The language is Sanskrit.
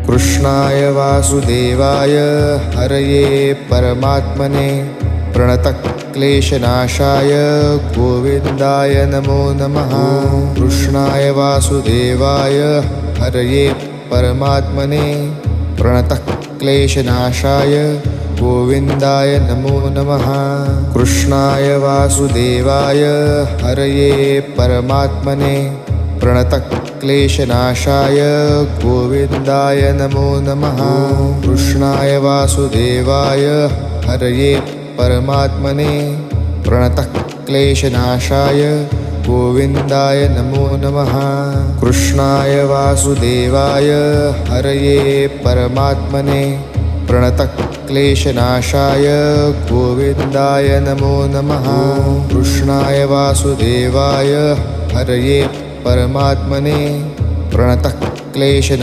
कृष्णाय वासुदेवाय हरये परमात्मने प्रणतक्लेशनाशाय गोविन्दाय नमो नमः। कृष्णाय वासुदेवाय हरये परमात्मने प्रणतक्लेशनाशाय गोविन्दाय नमो नमः। कृष्णाय वासुदेवाय हरये परमात्मने प्रणतक्लेशनाशाय गोविन्दाय नमो नमः। कृष्णाय वासुदेवाय हरये परमात्मने प्रणतक्लेशनाशाय गोविन्दाय नमो नमः। कृष्णाय वासुदेवाय हरये परमात्मने प्रणतक्लेशनाशाय गोविन्दाय नमो नमः। कृष्णाय वासुदेवाय हरये परमात्मने प्रणतक्लेशनाशाय